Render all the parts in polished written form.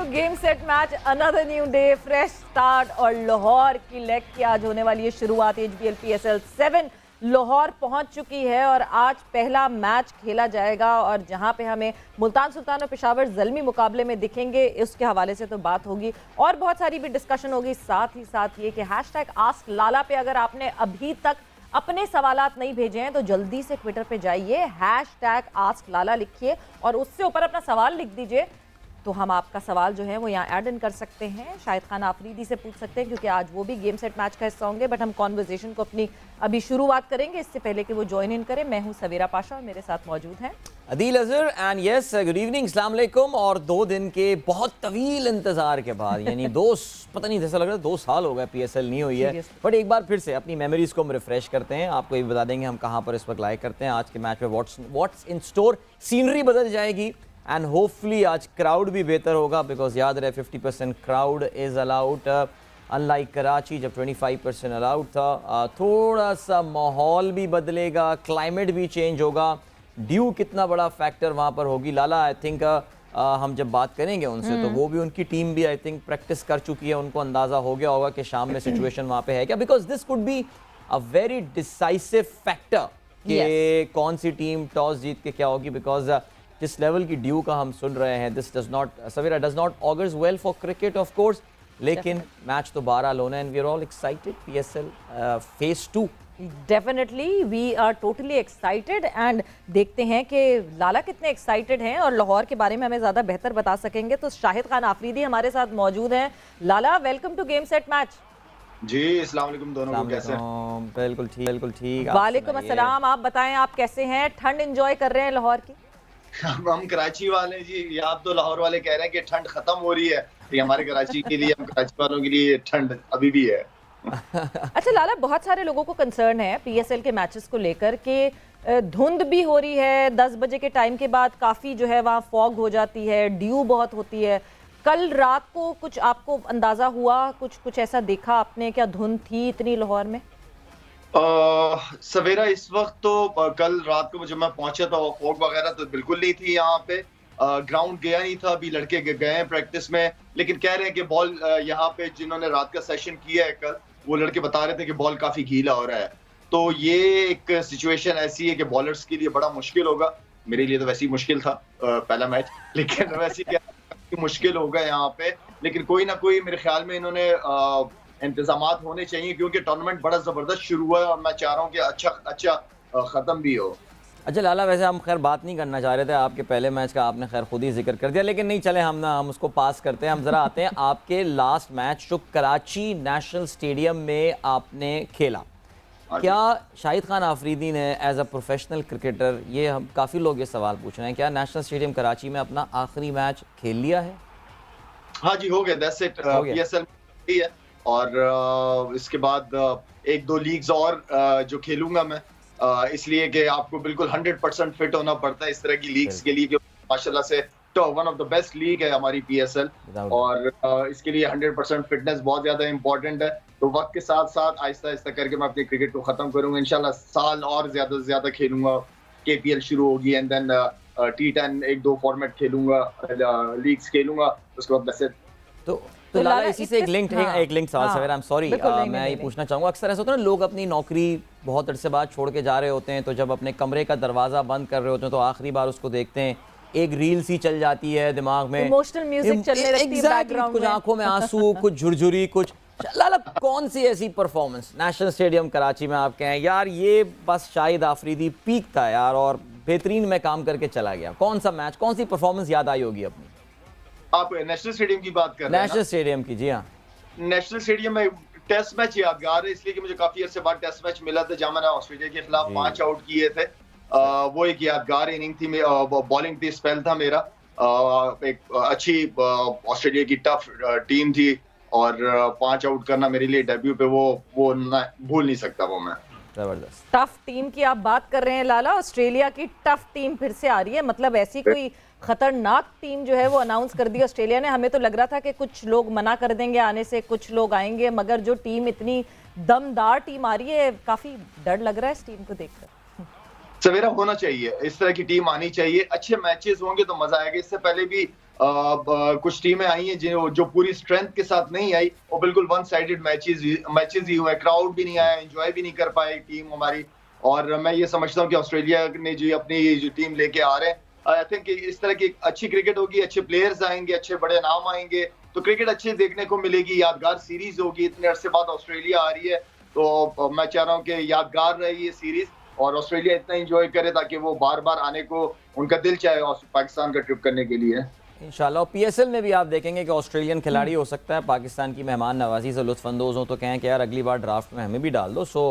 To game set match, another new day, fresh start और लाहौर की leg की आज होने वाली है शुरुआत। एचबीएल PSL 7 लाहौर पहुंच चुकी है और आज पहला मैच खेला जाएगा और जहां पे हमें मुल्तान सुल्तान और पेशावर ज़ल्मी मुकाबले में दिखेंगे, उसके हवाले से तो बात होगी और बहुत सारी भी डिस्कशन होगी। साथ ही साथ ये कि हैशटैग आस्क लाला पे अगर आपने अभी तक अपने सवालात नहीं भेजे हैं तो जल्दी से ट्विटर पे जाइए, हैशटैग आस्क लाला लिखिए और उससे ऊपर अपना सवाल लिख दीजिए, तो हम आपका सवाल जो है वो यहाँ ऐड इन कर सकते हैं। शाहिद खान आफरीदी से पूछ सकते हैं क्योंकि आज वो भी गेम सेट मैच का हिस्सा होंगे, बट हम कॉन्वर्जेशन को अपनी अभी शुरुआत करेंगे इससे पहले कि वो ज्वाइन इन करें। मैं हूँ सवेरा पाशा और मेरे साथ मौजूद हैं Adeel Azhar and yes good evening, अस्सलाम वालेकुम। और 2 दिन के बहुत तवील इंतजार के बाद, यानी पता नहीं जैसा लग रहा है 2 साल हो गए PSL नहीं हुई है, बट एक बार फिर से अपनी मेमोरीज को हम रिफ्रेश करते हैं। आपको ये बता देंगे हम कहाँ पर इस वक्त लाइक करते हैं। आज के मैच में व्हाट्स इन स्टोर, सीनरी बदल जाएगी एंड होपफुली आज क्राउड भी बेहतर होगा, बिकॉज याद रहे 50% crowd is allowed, unlike Karachi जब 25% अलाउड था। थोड़ा सा माहौल भी बदलेगा, क्लाइमेट भी चेंज होगा, ड्यू कितना बड़ा फैक्टर वहाँ पर होगी। लाला आई थिंक हम जब बात करेंगे उनसे तो वो भी, उनकी टीम भी आई थिंक प्रैक्टिस कर चुकी है, उनको अंदाज़ा हो गया होगा कि शाम में सिचुएशन वहाँ पे है क्या, because this could be a very decisive factor कि कौन सी टीम टॉस जीत के क्या होगी। बिकॉज जिस लेवल की ड्यू का हम सुन रहे हैं, this does not augurs well for cricket of course, लेकिन मैच तो 12 होना है and we are all excited. PSL phase 2 definitely we are totally excited and देखते हैं कि लाला कितने एक्साइटेड हैं और लाहौर के बारे में हमें ज़्यादा बेहतर बता सकेंगे। तो शाहिद खान आफरीदी हमारे साथ मौजूद हैं। Lala, welcome to game set match. जी अस्सलाम वालेकुम दोनों को, कैसे हैं? बिल्कुल ठीक। वालेकुम अस्सलाम, आप बताएं आप कैसे हैं? ठंड एंजॉय कर रहे हैं लाहौर की? हम कराची वाले जी, ये आप तो लाहौर वाले कह रहे हैं कि ठंड खत्म हो रही है, ये हमारे कराची के लिए, हम कराची वालों के लिए ठंड अभी भी है। अच्छा लाला, बहुत सारे लोगों को कंसर्न है PSL के मैचेस को लेकर कि धुंध भी हो रही है, 10 बजे के टाइम के बाद काफ़ी जो है वहाँ फॉग हो जाती है, ड्यू बहुत होती है। कल रात को कुछ आपको अंदाज़ा हुआ, कुछ ऐसा देखा आपने? क्या धुंध थी इतनी लाहौर में? सवेरा इस वक्त तो कल रात को जब मैं पहुंचा था फॉग वगैरह तो बिल्कुल नहीं थी यहाँ पे। ग्राउंड गया नहीं था, अभी लड़के गए हैं प्रैक्टिस में, लेकिन कह रहे हैं कि बॉल यहाँ पे जिन्होंने रात का सेशन किया है कल, वो लड़के बता रहे थे कि बॉल काफी गीला हो रहा है। तो ये एक सिचुएशन ऐसी है कि बॉलर्स के लिए बड़ा मुश्किल होगा। मेरे लिए तो वैसे ही मुश्किल था पहला मैच, लेकिन वैसे क्या मुश्किल होगा यहाँ पे, लेकिन कोई ना कोई मेरे ख्याल में इन्होंने इंतजामात होने चाहिए क्योंकि टूर्नामेंट बड़ा जबरदस्त शुरू हुआ है और मैं चाह रहा हूँ कि अच्छा खत्म भी हो। अच्छा लाला, वैसे हम खैर बात नहीं करना चाह रहे थे आपके पहले मैच का, आपने खैर खुद ही जिक्र कर दिया, लेकिन नहीं चले हम उसको पास करते हैं। हम ज़रा आते हैं आपके लास्ट मैच जो कराची नेशनल स्टेडियम में आपने खेला। क्या शाहिद खान आफरीदी ने एज अ प्रोफेशनल क्रिकेटर, ये हम काफ़ी लोग ये सवाल पूछ रहे हैं, क्या नेशनल स्टेडियम कराची में अपना आखिरी मैच खेल लिया है? हाँ जी, हो गया, दैट्स इट। PSL है और इसके बाद 1-2 लीग्स और जो खेलूंगा मैं, इसलिए कि आपको बिल्कुल 100% फिट होना पड़ता है इस तरह की लीग्स के लिए, कि माशाल्लाह से तो one of the best league है हमारी PSL, और इसके लिए 100% फिटनेस बहुत ज्यादा इंपॉर्टेंट है। तो वक्त के साथ साथ आहिस्ता आहिस्ता करके मैं अपने क्रिकेट को खत्म करूंगा इंशाल्लाह। साल और ज्यादा से ज्यादा खेलूंगा, KPL शुरू होगी एंड देन T10 1-2 फॉर्मेट खेलूंगा, लीग्स खेलूंगा, उसके बाद बस। तो लाला इसी से एक लिंक सवाल सवेरा, आई एम सॉरी, मैं ये पूछना चाहूँगा, अक्सर ऐसा होता है ना, लोग अपनी नौकरी बहुत अरसे बाद छोड़ के जा रहे होते हैं, तो जब अपने कमरे का दरवाज़ा बंद कर रहे होते हैं तो आखिरी बार उसको देखते हैं, एक रील सी चल जाती है दिमाग में, इमोशनल म्यूजिक चलने लगती है बैकग्राउंड में, कुछ आंखों में आंसू, कुछ झुरझुरी, कुछ। लाला, कौन सी ऐसी परफॉर्मेंस नेशनल स्टेडियम कराची में आप कहें यार ये बस शाहिद आफरीदी पीक था यार और बेहतरीन में काम करके चला गया? कौन सा मैच, कौन सी परफॉर्मेंस याद आई होगी अपनी? आप नेशनल स्टेडियम की बात कर रहे हैं? नेशनल स्टेडियम की, जी हाँ। नेशनल स्टेडियम में टेस्ट मैच यादगार है इसलिए कि मुझे काफी अर्से बाद टेस्ट मैच मिला था जहां मैंने ऑस्ट्रेलिया के खिलाफ 5 आउट किए थे। वो एक यादगार इनिंग थी, बॉलिंग थी, स्पेल था मेरा, एक अच्छी ऑस्ट्रेलिया की टफ टीम थी और 5 आउट करना मेरे लिए डेब्यू पे वो भूल नहीं सकता वो मैं। जबरदस्त टफ टीम की आप बात कर रहे हैं लाला, ऑस्ट्रेलिया की टफ टीम फिर से आ रही है, मतलब ऐसी कोई खतरनाक टीम जो है वो अनाउंस कर दी ऑस्ट्रेलिया ने। हमें तो लग रहा था कि कुछ लोग मना कर देंगे आने से, कुछ लोग आएंगे, मगर जो टीम इतनी दमदार टीम आ रही है, काफी डर लग रहा है इस टीम को देखकर। सवेरा होना चाहिए, इस तरह की टीम आनी चाहिए, अच्छे मैचेस होंगे तो मजा आएगा। इससे पहले भी कुछ टीमें आई हैं जो पूरी स्ट्रेंथ के साथ नहीं आई, वो बिल्कुल वन साइडेड मैचेस ही हुए, क्राउड भी नहीं आया, एंजॉय भी नहीं कर पाई टीम हमारी। और मैं ये समझता हूँ कि ऑस्ट्रेलिया ने जो अपनी जो टीम लेके आ रहे हैं, आई थिंक इस तरह की अच्छी क्रिकेट होगी, अच्छे प्लेयर्स आएंगे, अच्छे बड़े नाम आएंगे, तो क्रिकेट अच्छी देखने को मिलेगी, यादगार सीरीज होगी। इतने अरसे बाद ऑस्ट्रेलिया आ रही है, तो मैं चाह रहा हूँ कि यादगार रहे ये सीरीज और ऑस्ट्रेलिया इतना एंजॉय करे ताकि वो बार बार आने को उनका दिल चाहे पाकिस्तान का ट्रिप करने के लिए। इंशाल्लाह। पीएसएल में भी आप देखेंगे कि ऑस्ट्रेलियन खिलाड़ी हो सकता है पाकिस्तान की मेहमान नवाजी से लुत्फानंदोज हो तो कहें कि यार अगली बार ड्राफ्ट में हमें भी डाल दो। सो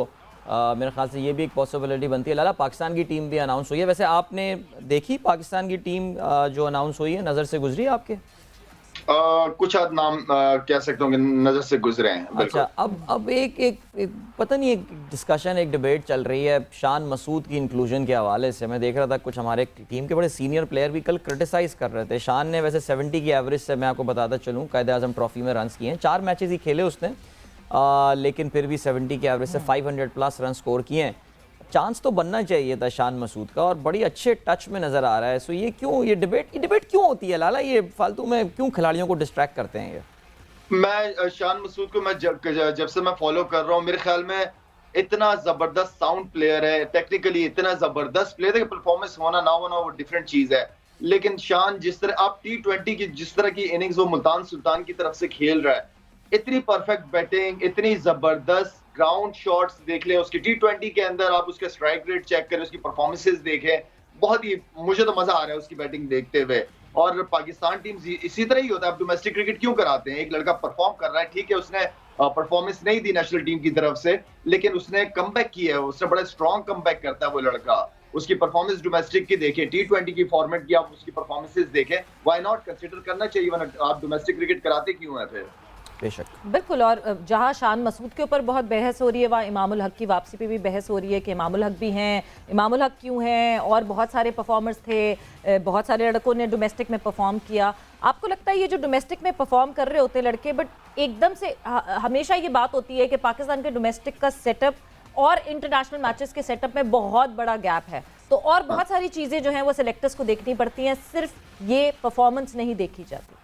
मेरे ख्याल से ये भी एक पॉसिबिलिटी बनती है। लाला, पाकिस्तान की टीम भी अनाउंस हुई है, वैसे आपने देखी पाकिस्तान की टीम जो अनाउंस हुई है, नज़र से गुजरी है आपके? कुछ नाम कह सकता हूँ कि नजर से गुजरे हैं। अच्छा, अब एक पता नहीं, एक डिस्कशन, एक डिबेट चल रही है शान मसूद की इंक्लूजन के हवाले से। मैं देख रहा था कुछ हमारे टीम के बड़े सीनियर प्लेयर भी कल क्रिटिसाइज कर रहे थे। शान ने वैसे 70 की एवरेज से, मैं आपको बताता चलूँ, कायदे आजम ट्रॉफी में रन्स किए हैं, 4 मैचेस ही खेले उसने, लेकिन फिर भी 70 की एवरेज से 500 प्लस रन स्कोर किए हैं। चांस तो बनना चाहिए था शान मसूद का और बड़ी अच्छे टच में नज़र आ रहा है। सो ये क्यों, ये डिबेट क्यों होती है लाला? ये फालतू में क्यों खिलाड़ियों को डिस्ट्रैक्ट करते हैं ये? मैं शान मसूद को मैं जब से मैं फॉलो कर रहा हूँ, मेरे ख्याल में इतना जबरदस्त साउंड प्लेयर है, टेक्निकली इतना जबरदस्त प्लेयर है कि परफॉर्मेंस होना ना होना वो डिफरेंट चीज है। लेकिन शान जिस तरह आप T20 की जिस तरह की इनिंग्स वो मुल्तान सुल्तान की तरफ से खेल रहा है, इतनी परफेक्ट बैटिंग, इतनी जबरदस्त ग्राउंड शॉट्स देख लें उसकी T20 के अंदर, आप उसके स्ट्राइक रेट चेक करें, उसकी परफॉर्मेंसेस देखें, बहुत ही मुझे तो मजा आ रहा है उसकी बैटिंग देखते हुए। और पाकिस्तान टीम इसी तरह ही होता है। आप डोमेस्टिक क्रिकेट क्यों कराते हैं? एक लड़का परफॉर्म कर रहा है, ठीक है, उसने परफॉर्मेंस नहीं दी नेशनल टीम की तरफ से, लेकिन उसने कमबैक किया है, उसने बड़ा स्ट्रॉन्ग कमबैक करता है वो लड़का। उसकी परफॉर्मेंस डोमेस्टिक की देखें, T20 की फॉर्मेट की आप उसकी परफॉर्मेंसेस देखें, व्हाई नॉट कंसीडर करना चाहिए, वरना आप डोमेस्टिक क्रिकेट कराते क्यों है फिर? बेशक, बिल्कुल। और जहां शान मसूद के ऊपर बहुत बहस हो रही है, वहाँ इमामुल हक की वापसी पे भी बहस हो रही है कि इमामुल हक भी हैं, इमामुल हक क्यों हैं, और बहुत सारे परफॉर्मर्स थे, बहुत सारे लड़कों ने डोमेस्टिक में परफॉर्म किया। आपको लगता है ये जो डोमेस्टिक में परफॉर्म कर रहे होते लड़के, बट एकदम से हमेशा ये बात होती है कि पाकिस्तान के डोमेस्टिक का सेटअप और इंटरनेशनल मैचेस के सेटअप में बहुत बड़ा गैप है, तो और बहुत सारी चीज़ें जो हैं वो सिलेक्टर्स को देखनी पड़ती हैं, सिर्फ ये परफॉर्मेंस नहीं देखी जाती।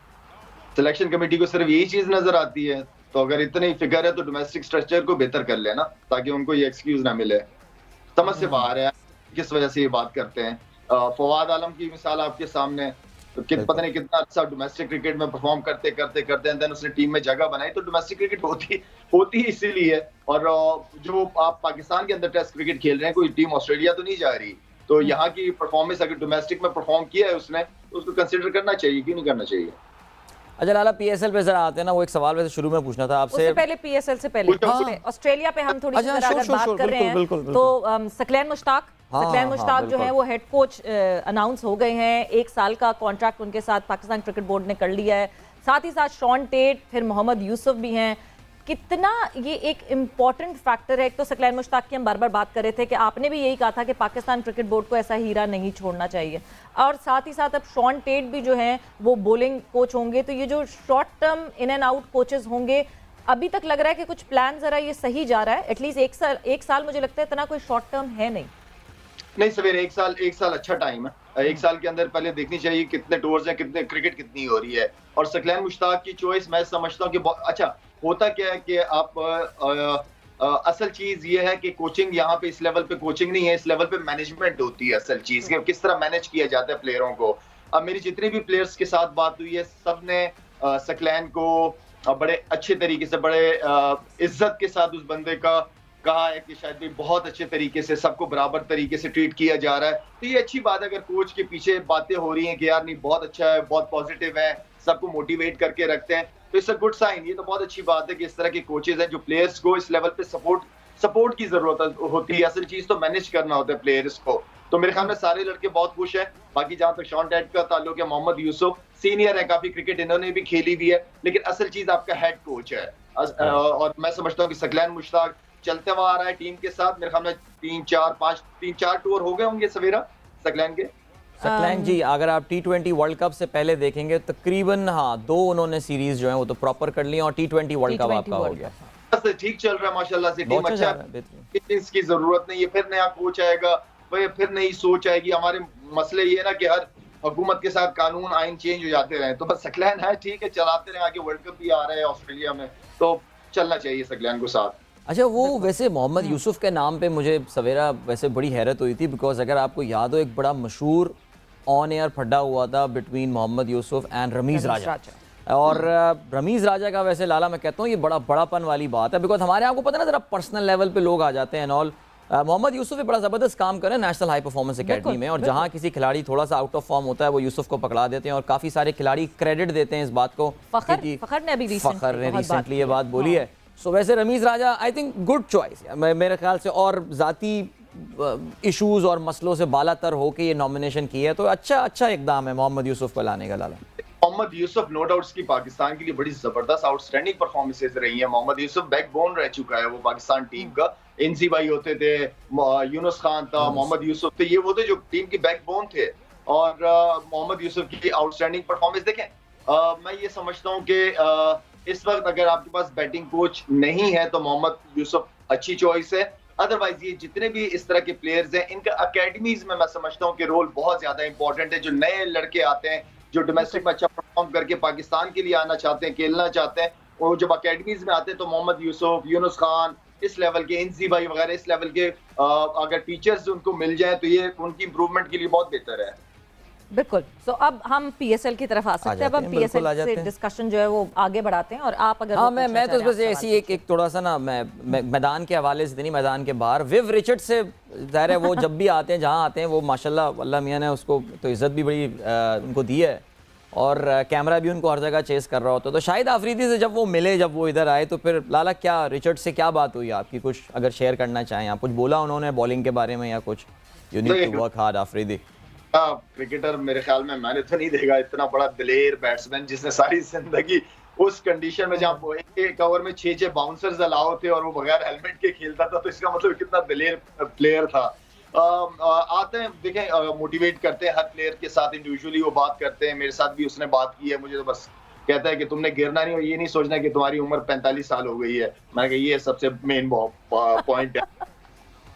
सिलेक्शन कमेटी को सिर्फ यही चीज नजर आती है, तो अगर इतनी फिक्र है तो डोमेस्टिक स्ट्रक्चर को बेहतर कर लेना ताकि उनको ये एक्सक्यूज ना मिले। समझ से बाहर है किस वजह से ये बात करते हैं। फवाद आलम की मिसाल आपके सामने, तो पता नहीं कितना अच्छा डोमेस्टिक क्रिकेट में परफॉर्म करते देन उसने टीम में जगह बनाई। तो डोमेस्टिक क्रिकेट होती इसीलिए। और जो आप पाकिस्तान के अंदर टेस्ट क्रिकेट खेल रहे हैं, कोई टीम ऑस्ट्रेलिया तो नहीं जा रही, तो यहाँ की परफॉर्मेंस अगर डोमेस्टिक में परफॉर्म किया है उसने, तो उसको कंसिडर करना चाहिए, क्यों नहीं करना चाहिए। अच्छा लाला, पीएसएल पे जरा आते हैं ना। वो एक सवाल वैसे शुरू में पूछना था आपसे, पहले पीएसएल से पहले ऑस्ट्रेलिया पे हम थोड़ी सी अगर बात कर रहे हैं, तो सकलैन मुश्ताक जो है वो हेड कोच अनाउंस हो गए हैं। 1 साल का कॉन्ट्रैक्ट उनके साथ पाकिस्तान क्रिकेट बोर्ड ने कर लिया है। साथ ही साथ शॉन टेट, फिर मोहम्मद यूसुफ भी हैं। कितना ये एक इम्पॉर्टेंट फैक्टर है। एक तो सकलैन मुश्ताक की हम बार बार बात कर रहे थे कि आपने भी यही कहा था कि पाकिस्तान क्रिकेट बोर्ड को ऐसा हीरा नहीं छोड़ना चाहिए, और साथ ही साथ अब शॉन टेट भी जो हैं वो बॉलिंग कोच होंगे। तो ये जो short term in and out coaches होंगे, अभी तक लग रहा है कि कुछ प्लान जरा ये सही जा रहा है। एटलीस्ट एक साल मुझे लगता है इतना कोई शॉर्ट टर्म है नहीं सवेरे। एक साल अच्छा टाइम है। 1 साल के अंदर पहले देखनी चाहिए कितने टूर्स हैं, कितने क्रिकेट कितनी हो रही है। और सकलैन मुश्ताक की चॉइस मैं समझता हूँ कि अच्छा, होता क्या है कि आप असल चीज ये है कि कोचिंग यहाँ पे इस लेवल पे कोचिंग नहीं है, इस लेवल पे मैनेजमेंट होती है। असल चीज कि किस तरह मैनेज किया जाता है प्लेयरों को। अब मेरी जितनी भी प्लेयर्स के साथ बात हुई है, सब ने सकलैन को बड़े अच्छे तरीके से, बड़े इज्जत के साथ उस बंदे का कहा है कि शायद भी बहुत अच्छे तरीके से सबको बराबर तरीके से ट्रीट किया जा रहा है। तो ये अच्छी बात है अगर कोच के पीछे बातें हो रही हैं कि यार नहीं बहुत अच्छा है, बहुत पॉजिटिव है, सबको मोटिवेट करके रखते हैं, तो इट्स अ गुड साइन। ये तो बहुत अच्छी बात है कि इस तरह के कोचेज हैं जो प्लेयर्स को इस लेवल पे सपोर्ट की जरूरत होती है। असल चीज तो मैनेज करना होता है प्लेयर्स को। तो मेरे ख्याल में सारे लड़के बहुत खुश हैं। बाकी जहां तक शॉन टेट का ताल्लुक है, मोहम्मद यूसुफ सीनियर है, काफी क्रिकेट इन्होंने भी खेली हुई है, लेकिन असल चीज आपका हेड कोच है। और मैं समझता हूँ कि सकलैन मुश्ताक चलते हुआ आ रहा है टीम के साथ। मेरे ख्याल में 3-4 टूर हो गए होंगे सवेरा सकलैन के। सकलैन जी, अगर आप T20 वर्ल्ड कप से पहले देखेंगे तकरीबन 2 उन्होंने सीरीज जो है वो तो प्रॉपर कर ली और T20 वर्ल्ड कप आपका हो गया। ठीक चल रहा है माशाल्लाह से, टीम अच्छा है, इसकी जरूरत नहीं है। फिर नया कोच आएगा, फिर नई सोच आएगी। हमारे मसले ये है ना कि हुकूमत के साथ कानून आइन चेंज हो जाते रहे। तो बस सकलैन है, ठीक है, चलाते रहे, आगे वर्ल्ड कप भी आ रहा है ऑस्ट्रेलिया में, तो चलना चाहिए सकलैन को साथ। अच्छा, वो वैसे मोहम्मद यूसुफ के नाम पे मुझे सवेरा वैसे बड़ी हैरत हुई थी, बिकॉज अगर आपको याद हो एक बड़ा मशहूर ऑन एयर फड्डा हुआ था बिटवीन मोहम्मद यूसुफ एंड रमीज़ राजा। और रमीज़ राजा का वैसे लाला मैं कहता हूँ ये बड़ापन वाली बात है, बिकॉज हमारे आपको पता ना जरा पर्सनल लेवल पे लोग आ जाते हैं ऑल। मोहम्मद यूसुफ एक बड़ा ज़बरदस्त काम कर रहे हैं नेशनल हाई परफॉर्मेंस एकेडमी में, और जहाँ किसी खिलाड़ी थोड़ा सा आउट ऑफ फॉर्म होता है वो यूसुफ को पकड़ा देते हैं, और काफ़ी सारे खिलाड़ी क्रेडिट देते हैं इस बात को। फ़खर ने अभी रिसेंटली ये बात बोली है। सो वैसे रमीज़ राजा आई थिंक गुड चॉइस मेरे ख्याल से, और ज़ाती इशूज़ और मसलों से बालातर होकर ये नॉमिनेशन की है, तो अच्छा इकदाम है मोहम्मद यूसुफ को लाने का। लाला मोहम्मद यूसुफ नो डाउट्स की पाकिस्तान के लिए बड़ी जबरदस्त आउटस्टैंडिंग परफॉर्मेंसेस रही है। मोहम्मद यूसुफ बैकबोन रह चुका है वो पाकिस्तान टीम का। इनसी भाई होते थे, यूनुस खान था, मोहम्मद यूसुफ थे, ये वो थे जो टीम की बैकबोन थे। और मोहम्मद यूसुफ की आउटस्टैंडिंग परफॉर्मेंस देखें, मैं ये समझता हूँ कि इस वक्त अगर आपके पास बैटिंग कोच नहीं है तो मोहम्मद यूसुफ अच्छी चॉइस है। अदरवाइज ये जितने भी इस तरह के प्लेयर्स हैं इनका अकेडमीज में मैं समझता हूँ कि रोल बहुत ज्यादा इंपॉर्टेंट है। जो नए लड़के आते हैं जो डोमेस्टिक में अच्छा परफॉर्म करके पाकिस्तान के लिए आना चाहते हैं, खेलना चाहते हैं, वो जब अकेडमीज में आते हैं तो मोहम्मद यूसुफ, यूनुस खान, इस लेवल के, इंसी भाई वगैरह इस लेवल के अगर टीचर्स उनको मिल जाए तो ये उनकी इंप्रूवमेंट के लिए बहुत बेहतर है। बिल्कुल। सो अब हम पीएसएल की तरफ आ सकते हैं। अब हम पीएसएल से डिस्कशन जो है वो आगे बढ़ाते हैं, और आप अगर मैं तो बस ऐसी एक थोड़ा सा ना मैं मैदान के हवाले से नहीं, मैदान के बाहर विव रिचर्ड से ज़ाहिर है वो जब भी आते हैं जहाँ आते हैं वो माशाल्लाह अल्लाह मियाँ ने उसको तो इज़्ज़त भी बड़ी उनको दी है, और कैमरा भी उनको हर जगह चेस कर रहा होता है। तो शाहिद आफरीदी से जब वो मिले, जब वो इधर आए, तो फिर लाला क्या रिचर्ड से क्या बात हुई आपकी, कुछ अगर शेयर करना चाहें आप, कुछ बोला उन्होंने बॉलिंग के बारे में या कुछ? You need to work hard Afridi. Cricketer मेरे ख्याल में मैंने तो नहीं देखा इतना बड़ा दिलेर बैट्समैन जिसने सारी जिंदगी उस कंडीशन में जहाँ एक ओवर में 6 बाउंसर्स अलाउ थे और वो बगैर हेलमेट के खेलता था, तो इसका मतलब कितना दिलेर प्लेयर था। आते हैं, देखें, मोटिवेट करते हैं हर प्लेयर के साथ, इंडिविजुअली वो बात करते हैं। मेरे साथ भी उसने बात की है, मुझे तो बस कहता है कि तुमने गिरना नहीं और ये नहीं सोचना कि तुम्हारी उम्र 45 साल हो गई है। मैं कहा ये सबसे मेन पॉइंट है।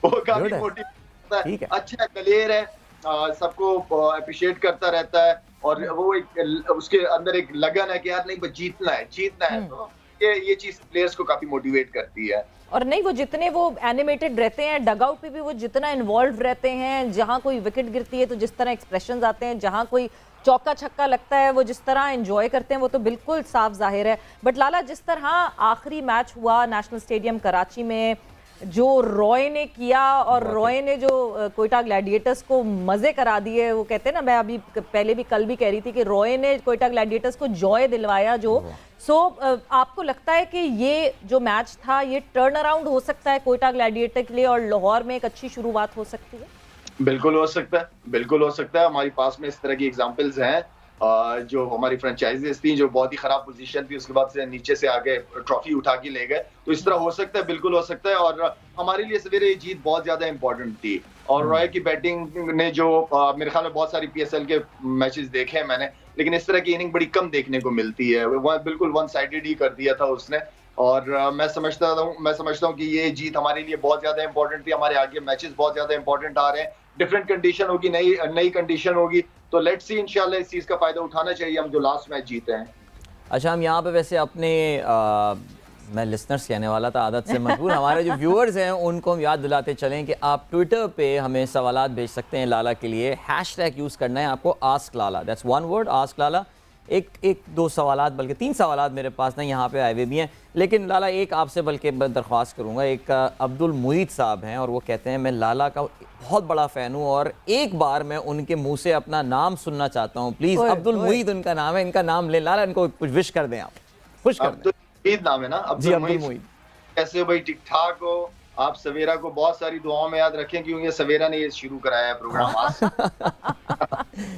वो काफी मोटिवेट करता है, अच्छा प्लेयर है, सबको अप्रिशिएट करता रहता है, और वो एक उसके अंदर एक लगन है कि यार नहीं बस जीतना है। तो ये चीज प्लेयर्स को काफी मोटिवेट करती है। और नहीं, वो जितने वो एनिमेटेड रहते हैं डगआउट पे भी, वो जितना इन्वॉल्व रहते हैं, जहां कोई विकेट गिरती है तो जिस तरह एक्सप्रेशंस आते हैं, जहां कोई चौका छक्का लगता है वो जिस तरह एंजॉय करते हैं, वो तो बिल्कुल साफ जाहिर है। बट लाला, जिस तरह आखिरी मैच हुआ नेशनल स्टेडियम कराची में, जो रॉय ने किया, और रॉय ने जो कोयटा ग्लैडिएटर्स को मज़े करा दिए, वो कहते हैं ना, मैं अभी पहले भी कल भी कह रही थी कि रॉय ने कोयटा ग्लैडिएटर्स को जॉय दिलवाया जो। आपको लगता है कि ये जो मैच था ये टर्न अराउंड हो सकता है कोयटा ग्लैडिएटर के लिए, और लाहौर में एक अच्छी शुरुआत हो सकती है? बिल्कुल हो सकता है, बिल्कुल हो सकता है। हमारे पास में इस तरह की एग्जांपल्स हैं, जो हमारी फ्रेंचाइजीज थी जो बहुत ही खराब पोजीशन थी, उसके बाद से नीचे से आगे ट्रॉफी उठा के ले गए। तो इस तरह हो सकता है, बिल्कुल हो सकता है। और हमारे लिए सवेरे ये जीत बहुत ज्यादा इंपॉर्टेंट थी, और रॉय की बैटिंग ने जो मेरे ख्याल में बहुत सारी पीएसएल के मैचेस देखे हैं मैंने, लेकिन इस तरह की इनिंग बड़ी कम देखने को मिलती है। वह बिल्कुल वन साइडेड ही कर दिया था उसने, और मैं समझता हूँ कि ये जीत हमारे लिए बहुत ज्यादा इंपॉर्टेंट थी। हमारे आगे मैचेस बहुत ज्यादा इंपॉर्टेंट आ रहे हैं, डिफरेंट कंडीशन होगी, नई कंडीशन होगी, तो लेट्स सी, इंशाल्लाह इस चीज का फायदा उठाना चाहिए हम जो लास्ट मैच जीते हैं। अच्छा, हम यहाँ पे वैसे अपने मैं लिसनर्स कहने वाला था, आदत से मजबूर, हमारे जो व्यूअर्स हैं उनको हम याद दिलाते चलें कि आप ट्विटर पे हमें सवालात भेज सकते हैं लाला के लिए। हैशटैग यूज़ करना है आपको, ask Lala, that's one word, ask Lala. एक दो सवालात, बल्कि 3 सवालात मेरे पास ना यहाँ पे आए हुए भी हैं, लेकिन लाला एक आपसे बल्कि दरख्वास्त करूँगा। एक अब्दुल मुईद साहब हैं और वो कहते हैं मैं लाला का बहुत बड़ा फ़ैन हूँ और एक बार मैं उनके मुंह से अपना नाम सुनना चाहता हूँ, प्लीज़। अब्दुल मुईद उनका नाम है, इनका नाम ले लाला, इनको कुछ विश कर दें आप, खुश कर दें। मुईद नाम है ना? अब्दुल मुईद। कैसे हो भाई, ठीक ठाक हो? आप सवेरा को बहुत सारी दुआओं में याद रखें क्योंकि सवेरा ने ये शुरू कराया है प्रोग्राम आज।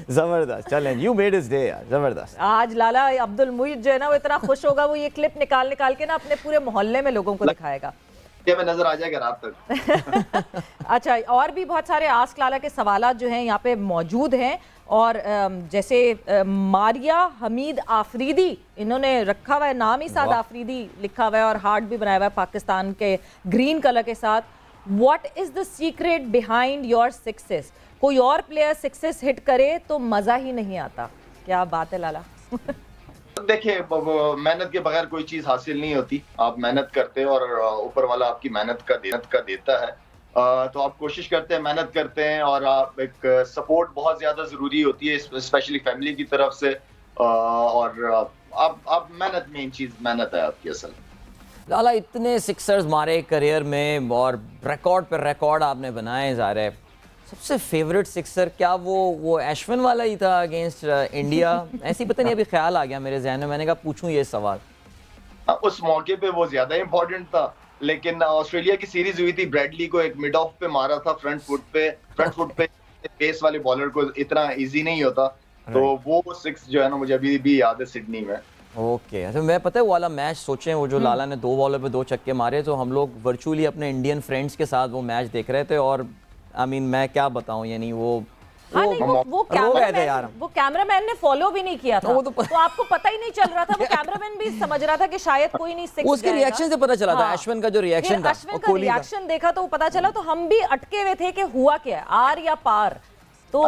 जबरदस्त, चलें, यू मेड हिज डे यार, जबरदस्त। आज लाला अब्दुल मुईद जो है ना वो इतना खुश होगा, वो ये क्लिप निकाल के ना अपने पूरे मोहल्ले में लोगों को दिखाएगा, ये में नजर आ जाएगा रात तक। अच्छा, और भी बहुत सारे आस्क लाला के सवालात जो हैं यहाँ पे मौजूद हैं, और जैसे मारिया हमीद आफरीदी, इन्होंने रखा हुआ है नाम ही साथ आफरीदी लिखा हुआ है और हार्ट भी बनाया हुआ है पाकिस्तान के ग्रीन कलर के साथ। What is the secret behind your success? कोई और प्लेयर सक्सेस हिट करे तो मजा ही नहीं आता। क्या बात है लाला। देखिए, मेहनत के बगैर कोई चीज हासिल नहीं होती। आप मेहनत करते हो और ऊपर वाला आपकी मेहनत का देता है। तो आप कोशिश करते हैं, मेहनत करते हैं, और आप एक सपोर्ट बहुत ज्यादा जरूरी होती है, स्पेशली फैमिली की तरफ से। और आप मेहनत, मेन चीज मेहनत है आपकी असल। लाला, इतने सिक्सर्स मारे करियर में और रिकॉर्ड पर रिकॉर्ड आपने बनाए जा रहे, सबसे फेवरेट सिक्सर क्या वो एशविन वाला ही था अगेंस्ट इंडिया? ऐसी पता नहीं, अभी ख्याल आ गया मेरे जहन में, मैंने कहा पूछूं ये सवाल। उस मौके पे वो ज्यादा इंपॉर्टेंट था, लेकिन ऑस्ट्रेलिया की सीरीज हुई थी, ब्रैडली को एक मिड ऑफ पे मारा था, फ्रंट फुट पे पेस वाले बॉलर को इतना इजी नहीं होता। तो वो सिक्स जो है ना, मुझे अभी भी याद है सिडनी में। ओके, अच्छा, मैं पता है वो वाला मैच सोचें, वो जो लाला ने 2 बॉलर पे 2 छक्के मारे, तो हम लोग वर्चुअली अपने इंडियन फ्रेंड्स के साथ वो मैच देख रहे थे, और आई मीन मैं क्या बताऊं, यानी वो हाँ नहीं, वो कैमरामैन ने फॉलो भी नहीं किया था, तो आपको पता ही नहीं चल रहा था। वो कैमरामैन भी समझ रहा था कि शायद कोई नहीं सिक्स उसके रिएक्शन से पता चला था, अश्विन का जो रिएक्शन था, अश्विन का रिएक्शन देखा तो पता चला। तो हम भी अटके हुए थे कि हुआ क्या है, आर या पार। तो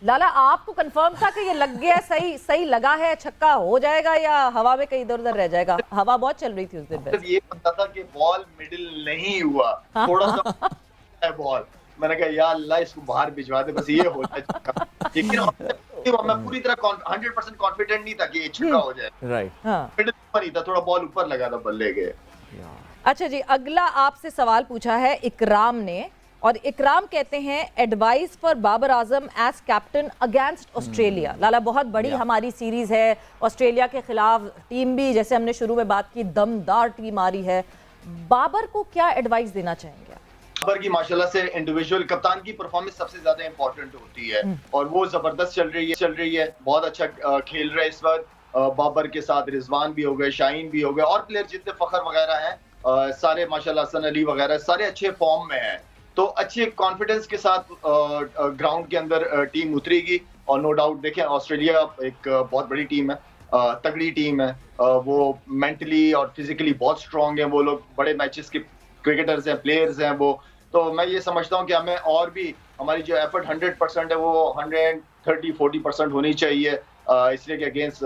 लाला, आपको कंफर्म था कि ये लग गया, सही लगा है, छक्का हो जाएगा या हवा में कहीं इधर उधर रह जाएगा? हवा बहुत चल रही थी उस दिन। ये पता था कि बॉल मिडिल नहीं हुआ, थोड़ा सा बॉल, मैंने कहा या अल्लाह इसको बाहर भिजवा दे, बस ये हो जाए। लेकिन मैं पूरी तरह 100% कॉन्फिडेंट नहीं था कि ये छक्का हो जाए। राइट, मिडिल ऊपर ही था, थोड़ा बॉल ऊपर लगा था बल्ले के। अच्छा जी, अगला आपसे सवाल पूछा है इकराम ने, और इकराम कहते हैं advice for Babar Azam as captain against Australia. Lala, बहुत बड़ी हमारी सीरीज है, ऑस्ट्रेलिया के खिलाफ टीम भी, जैसे हमने शुरू में बात की, दमदार टीम आ रही है। बाबर को क्या एडवाइस देना चाहेंगे? बाबर की माशाल्लाह से इंडिविजुअल कप्तान की परफॉर्मेंस सबसे ज्यादा इंपॉर्टेंट होती है, और वो जबरदस्त चल रही है, बहुत अच्छा खेल रहे हैं इस वक्त। बाबर के साथ रिजवान भी हो गए, शाहीन भी हो गए, और प्लेयर जितने फखर वगैरह हैं, सारे माशाल्लाह, हसन अली वगैरह सारे अच्छे फॉर्म में हैं। तो अच्छे कॉन्फिडेंस के साथ ग्राउंड के अंदर टीम उतरेगी, और नो डाउट देखें, ऑस्ट्रेलिया एक बहुत बड़ी टीम है, तगड़ी टीम है, वो मेंटली और फिजिकली बहुत स्ट्रांग है। वो लोग बड़े मैचेस के क्रिकेटर्स हैं, प्लेयर्स हैं वो। तो मैं ये समझता हूँ कि हमें और भी हमारी जो एफर्ट 100% है, वो 130-40% होनी चाहिए, इसलिए कि अगेंस्ट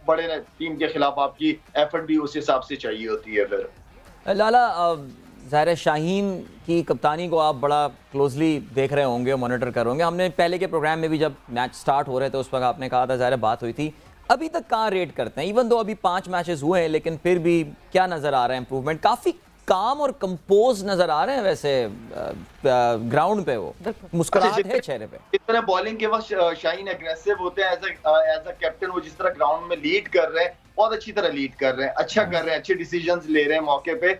बड़े टीम के खिलाफ आपकी एफर्ट भी उस हिसाब से चाहिए होती है। फिर लाला, ज़ाहिर शाहीन की कप्तानी को आप बड़ा क्लोजली देख रहे होंगे, मॉनिटर कर होंगे। हमने पहले के प्रोग्राम में भी जब मैच स्टार्ट हो रहे थे उस वक्त आपने कहा था, ज़ाहिर बात हुई थी, अभी तक कहाँ रेट करते हैं? इवन दो अभी 5 मैचेस हुए हैं, लेकिन फिर भी क्या नज़र आ रहा है इंप्रूवमेंट? काफ़ी काम और कंपोज नजर आ रहे हैं वैसे ग्राउंड पे, वो मुस्कुराहट है चेहरे पे। जिस तरह बॉलिंग के वक्त शाहीन एग्रेसिव होते हैं एज अ कैप्टन, वो जिस तरह ग्राउंड में लीड कर रहे हैं, बहुत अच्छी तरह लीड कर रहे हैं, अच्छा कर रहे हैं, अच्छे डिसीजंस ले रहे हैं मौके पे।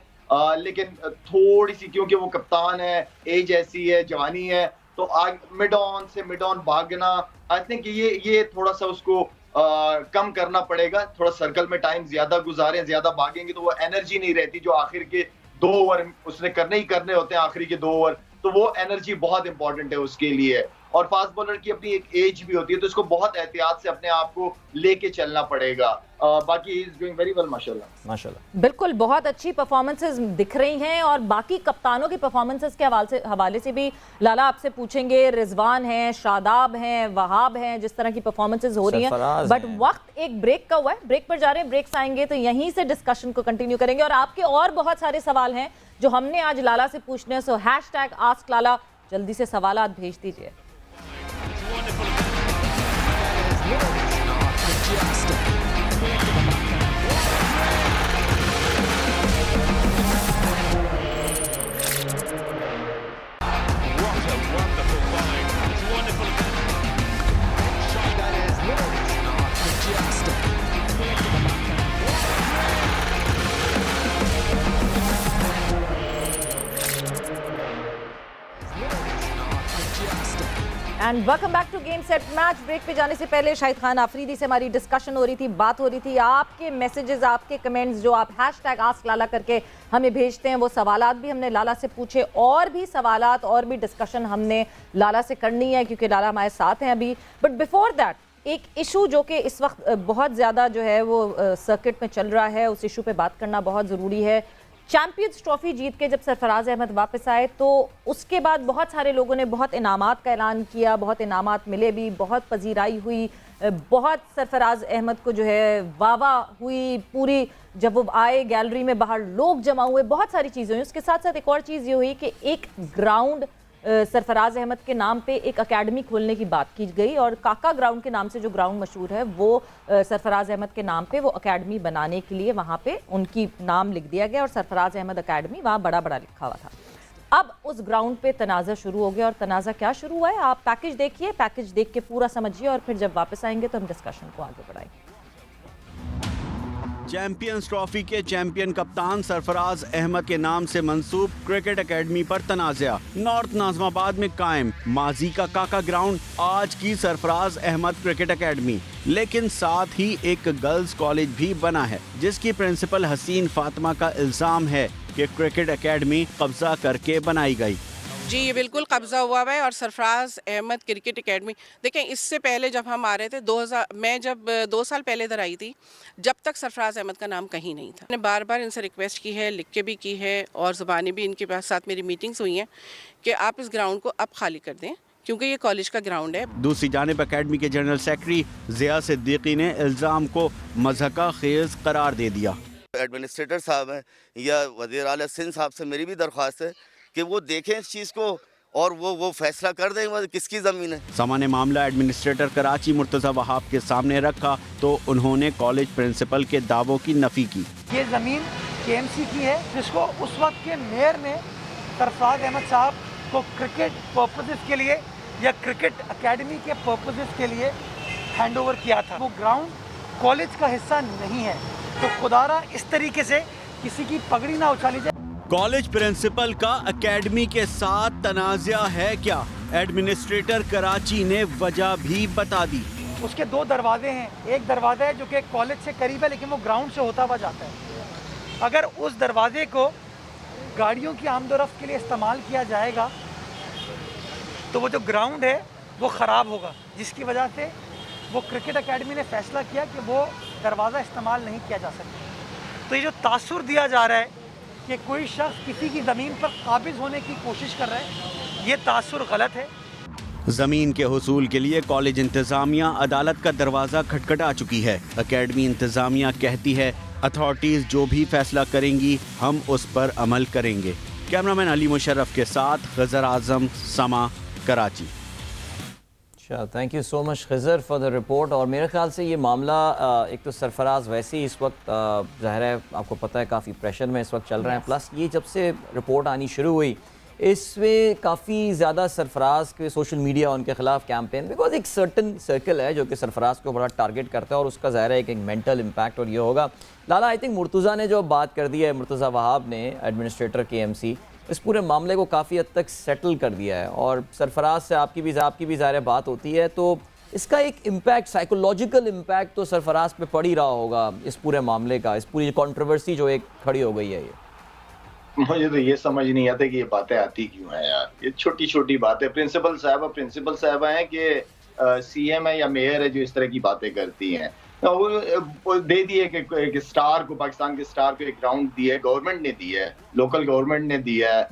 लेकिन थोड़ी सी, क्योंकि वो कप्तान है, एज ऐसी है, जवानी है, तो मिड ऑन भागना, आई थिंक ये थोड़ा सा उसको कम करना पड़ेगा। थोड़ा सर्कल में टाइम ज्यादा गुजारें, ज्यादा भागेंगे तो वो एनर्जी नहीं रहती जो आखिर के 2 ओवर उसने करने होते हैं, आखिरी के 2 ओवर, तो वो एनर्जी बहुत इंपॉर्टेंट है उसके लिए। और फास्ट बॉलर की अपनी एक एज भी होती है, तो इसको बहुत एहतियात से अपने आप को लेके चलना पड़ेगा। बाकी he is doing very well, माशाल्लाह। बिल्कुल, बहुत अच्छी परफॉर्मेंसेस दिख रही हैं, और बाकी कप्तानों की परफॉर्मेंसेस के हवाले से भी लाला आपसे पूछेंगे। रिजवान हैं, शादाब हैं, वहाब हैं, जिस तरह की परफॉर्मेंसेस हो रही हैं। बट वक्त एक ब्रेक का हुआ है, ब्रेक पर जा रहे हैं, ब्रेक्स आएंगे तो यहीं से डिस्कशन को कंटिन्यू करेंगे, और आपके और बहुत सारे सवाल हैं जो हमने आज लाला से पूछने हैं। सो #AskLala, जल्दी से सवालात भेज दीजिए। And welcome back to game set match. Break पे जाने से पहले शाहिद खान आफरीदी से हमारी डिस्कशन हो रही थी, बात हो रही थी। आपके मैसेजेस, आपके कमेंट्स जो आप #AskLala करके हमें भेजते हैं, वो सवालात भी हमने लाला से पूछे, और भी सवालात और भी डिस्कशन हमने लाला से करनी है, क्योंकि लाला हमारे साथ हैं अभी। बट बिफोर दैट एक इशू जो कि इस वक्त बहुत ज़्यादा जो है वो सर्किट में चल रहा है, उस इशू पे बात करना बहुत ज़रूरी है। चैंपियंस ट्रॉफी जीत के जब सरफराज अहमद वापस आए तो उसके बाद बहुत सारे लोगों ने बहुत इनामात का ऐलान किया, बहुत इनामात मिले भी, बहुत पजीराई हुई, बहुत सरफराज अहमद को जो है वाह वाह हुई पूरी। जब वो आए गैलरी में बाहर लोग जमा हुए, बहुत सारी चीज़ें हुई। उसके साथ साथ एक और चीज़ ये हुई कि एक ग्राउंड सरफराज अहमद के नाम पे एक एकेडमी खोलने की बात की गई और काका ग्राउंड के नाम से जो ग्राउंड मशहूर है वो सरफराज अहमद के नाम पे वो एकेडमी बनाने के लिए वहाँ पे उनकी नाम लिख दिया गया और सरफराज अहमद एकेडमी वहाँ बड़ा बड़ा लिखा हुआ था। अब उस ग्राउंड पे तनाज़ा शुरू हो गया और तनाज़ा क्या शुरू हुआ है, आप पैकेज देखिए, पैकेज देख के पूरा समझिए और फिर जब वापस आएंगे तो हम डिस्कशन को आगे बढ़ाएंगे। चैंपियंस ट्रॉफी के चैंपियन कप्तान सरफराज अहमद के नाम से मंसूब क्रिकेट एकेडमी पर तनाज़ा। नॉर्थ नाज़िमाबाद में कायम माजी का काका ग्राउंड, आज की सरफराज अहमद क्रिकेट एकेडमी। लेकिन साथ ही एक गर्ल्स कॉलेज भी बना है जिसकी प्रिंसिपल हसीन फातिमा का इल्जाम है कि क्रिकेट एकेडमी कब्जा करके बनाई गई। जी ये बिल्कुल कब्जा हुआ है। और सरफराज अहमद क्रिकेट एकेडमी देखें, इससे पहले जब हम आ रहे थे 2000 मैं जब 2 साल पहले इधर आई थी, जब तक सरफराज अहमद का नाम कहीं नहीं था। मैंने बार बार इनसे रिक्वेस्ट की है, लिख के भी की है और ज़ुबानी भी इनके पास साथ मेरी मीटिंग्स हुई हैं कि आप इस ग्राउंड को अब खाली कर दें क्योंकि ये कॉलेज का ग्राउंड है। दूसरी जानिब एकेडमी के जनरल सेक्रेटरी ज़िया सिद्दीकी ने इल्जाम को मज़हका खेज करार दे दिया। एडमिनिस्ट्रेटर साहब हैं या वज़ीर आला सिंध साहब से मेरी भी दरख्वास्त है कि वो देखें इस चीज़ को और वो फैसला कर दें वो किसकी ज़मीन है। सामान्य मामला एडमिनिस्ट्रेटर कराची मुर्तज़ा वहाब के सामने रखा तो उन्होंने कॉलेज प्रिंसिपल के दावों की नफी की। ये ज़मीन केएमसी की है जिसको उस वक्त के मेयर ने सरफराज अहमद साहब को क्रिकेट पर्पसेस के लिए या क्रिकेट एकेडमी के पर्पसेस के लिए हैंडओवर किया था। वो ग्राउंड कॉलेज का हिस्सा नहीं है, तो खुदारा इस तरीके से किसी की पगड़ी ना उछाली जाए। कॉलेज प्रिंसिपल का एकेडमी के साथ तनाज़ा है क्या? एडमिनिस्ट्रेटर कराची ने वजह भी बता दी। उसके 2 दरवाजे हैं, एक दरवाज़ा है जो कि कॉलेज से करीब है लेकिन वो ग्राउंड से होता हुआ जाता है। अगर उस दरवाजे को गाड़ियों की आमदोरफ्त के लिए इस्तेमाल किया जाएगा तो वो जो ग्राउंड है वो ख़राब होगा, जिसकी वजह से वो क्रिकेट एकेडमी ने फैसला किया कि वो दरवाज़ा इस्तेमाल नहीं किया जा सकता। तो ये जो तासुर दिया जा रहा है कि कोई शख्स किसी की ज़मीन पर काबिज होने की कोशिश कर रहा है, ये तासुर गलत है। जमीन के हुसूल के लिए कॉलेज इंतजामिया अदालत का दरवाज़ा खटखटा चुकी है। एकेडमी इंतजामिया कहती है अथॉरिटीज़ जो भी फैसला करेंगी हम उस पर अमल करेंगे। कैमरामैन अली मुशर्रफ के साथ खज़र आज़म, समा, कराची। अच्छा, thank you so much Khazar for the report. और मेरे ख्याल से ये मामला एक तो सरफराज वैसे ही इस वक्त ज़ाहिर है आपको पता है काफ़ी प्रेशर में इस वक्त चल रहे हैं, प्लस ये जब से रिपोर्ट आनी शुरू हुई इसमें काफ़ी ज़्यादा सरफराज के सोशल मीडिया उनके ख़िलाफ़ कैंपेन, बिकॉज एक सर्टन सर्कल है जो कि सरफराज को बड़ा टारगेट करता है और उसका ज़ाहिर है एक मेंटल इम्पैक्ट और ये होगा। लाला, आई थिंक मुर्तज़ा ने जो बात कर दी है, मुर्तज़ा वहाब ने, एडमिनिस्ट्रेटर KMC, इस पूरे मामले को काफ़ी हद तक सेटल कर दिया है और सरफराज से आपकी भी ज़ाहिर बात होती है, तो इसका एक इम्पैक्ट, साइकोलॉजिकल इम्पैक्ट तो सरफराज पे पड़ ही रहा होगा इस पूरे मामले का, इस पूरी कंट्रोवर्सी जो एक खड़ी हो गई है। ये मुझे तो ये समझ नहीं आता कि ये बातें आती क्यों हैं यार। ये छोटी छोटी बातें, प्रिंसिपल साहब हैं कि CM है या मेयर है जो इस तरह की बातें करती हैं। वो दे दिए कि स्टार को, पाकिस्तान के स्टार को एक ग्राउंड दिया है, गवर्नमेंट ने दिया है, लोकल गवर्नमेंट ने दिया है।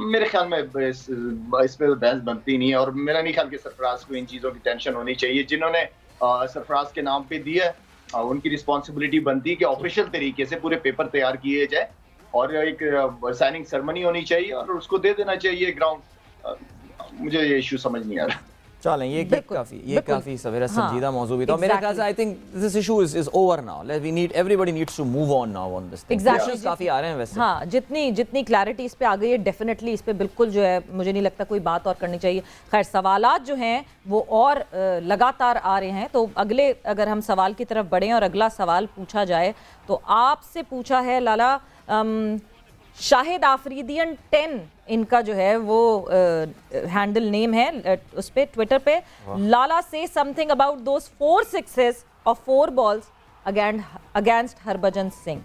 मेरे ख्याल में इस पे बहस बनती नहीं है और मेरा नहीं ख्याल कि सरफराज को इन चीज़ों की टेंशन होनी चाहिए। जिन्होंने सरफराज के नाम पे दिया है उनकी रिस्पॉन्सिबिलिटी बनती है कि ऑफिशियल तरीके से पूरे पेपर तैयार किए जाए और एक साइनिंग सेरेमनी होनी चाहिए और उसको दे देना चाहिए ग्राउंड। मुझे ये इशू समझ नहीं आ रहा। चलें, ये काफी सवेरा संजीदा मौजू भी था। मेरे ख्याल से I think this issue is over now. We need, everybody needs to move on now on this thing. Exactly, काफी आ रहे हैं वैसे। हाँ, जितनी क्लैरिटी इस पे आ गई है, डेफिनेटली इस पे बिल्कुल जो है मुझे नहीं लगता कोई बात और करनी चाहिए। खैर, सवालात जो हैं वो और लगातार आ रहे हैं, तो अगले अगर हम सवाल की तरफ बढ़ें और अगला सवाल पूछा जाए तो आपसे पूछा है लाला, शाहिद आफरीदियन 10 इनका जो है वो हैंडल नेम है उस पे ट्विटर पे। लाला से समथिंग अबाउट दोस 4 sixes और 4 balls against Harbhajan Singh.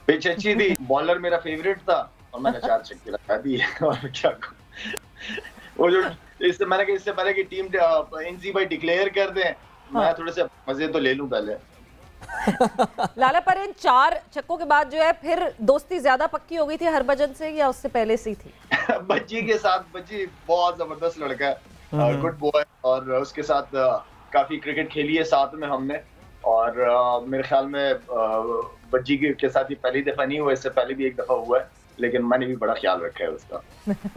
Pitch अच्छी थी, बॉलर मेरा फेवरेट था और मैंने 4 छक्के लगा दिए और क्या वो जो इससे पहले कि टीम इंजी भाई डिक्लेयर कर दें, मैं थोड़े से मजे तो ले लूं पहले। लाला, पर इन 4 छक्कों के बाद जो है फिर दोस्ती ज्यादा पक्की हो गई थी हरभजन से या उससे पहले से ही थी? बच्ची के साथ, बच्ची बहुत जबरदस्त लड़का है, गुड बॉय, और उसके साथ काफी क्रिकेट खेली है साथ में हमने, और मेरे ख्याल में बच्ची के साथ ही पहली दफा नहीं हुआ, इससे पहले भी एक दफा हुआ है, लेकिन मैंने भी बड़ा ख्याल रखा है उसका।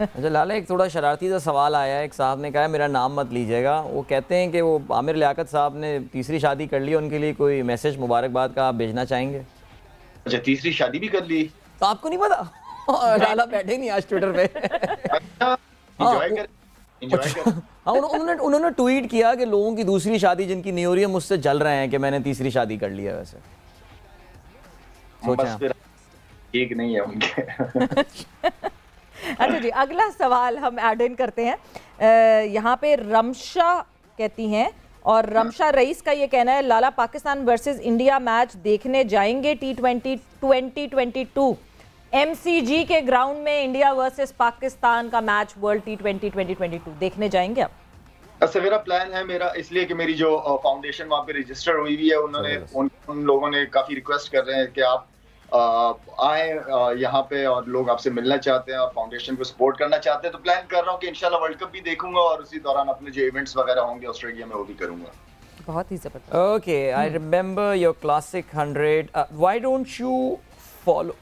अच्छा लाला, एक थोड़ा शरारती सा सवाल आया है। एक साहब ने कहा है मेरा नाम मत लीजिएगा, वो कहते हैं कि वो आमिर लियाकत साहब ने तीसरी शादी कर ली, उनके लिए कोई मैसेज मुबारकबाद का आप भेजना चाहेंगे? अच्छा, तीसरी शादी भी कर ली? तो आपको नहीं पता? लाला बैठे नहीं आज ट्विटर पे। अच्छा, एंजॉय कर, एंजॉय कर। हाँ, उन्होंने ट्वीट किया कि लोगों की दूसरी शादी जिनकी नहीं हो रही है मुझसे जल रहे हैं कि मैंने तीसरी शादी कर ली है। वैसे बस फिर ठीक नहीं है उनके। अच्छा जी, अगला सवाल हम ऐड इन करते हैं। यहाँ पे रमशा कहती हैं, और रमशा रईस का ये कहना है, लाला पाकिस्तान वर्सेस इंडिया मैच देखने जाएंगे T20 2022 MCG के ग्राउंड में, इंडिया वर्सेस पाकिस्तान का मैच वर्ल्ड T20 2022 देखने जाएंगे आप? सवेरा प्लान है मेरा, इसलिए कि मेरी जो फाउंडेशन वहाँ पे रजिस्टर हुई हुई है, उन्होंने उन लोगों ने काफी रिक्वेस्ट कर रहे हैं कि आप आए यहाँ पे, और लोग आपसे मिलना चाहते हैं और फाउंडेशन को सपोर्ट करना चाहते हैं, तो प्लान कर रहा हूँ कि इंशाल्लाह वर्ल्ड कप भी देखूंगा और उसी दौरान अपने जो इवेंट्स वगैरह होंगे ऑस्ट्रेलिया में वो भी करूंगा। बहुत ही जबरदस्त। Okay, I remember your classic 100। Why don't you follow,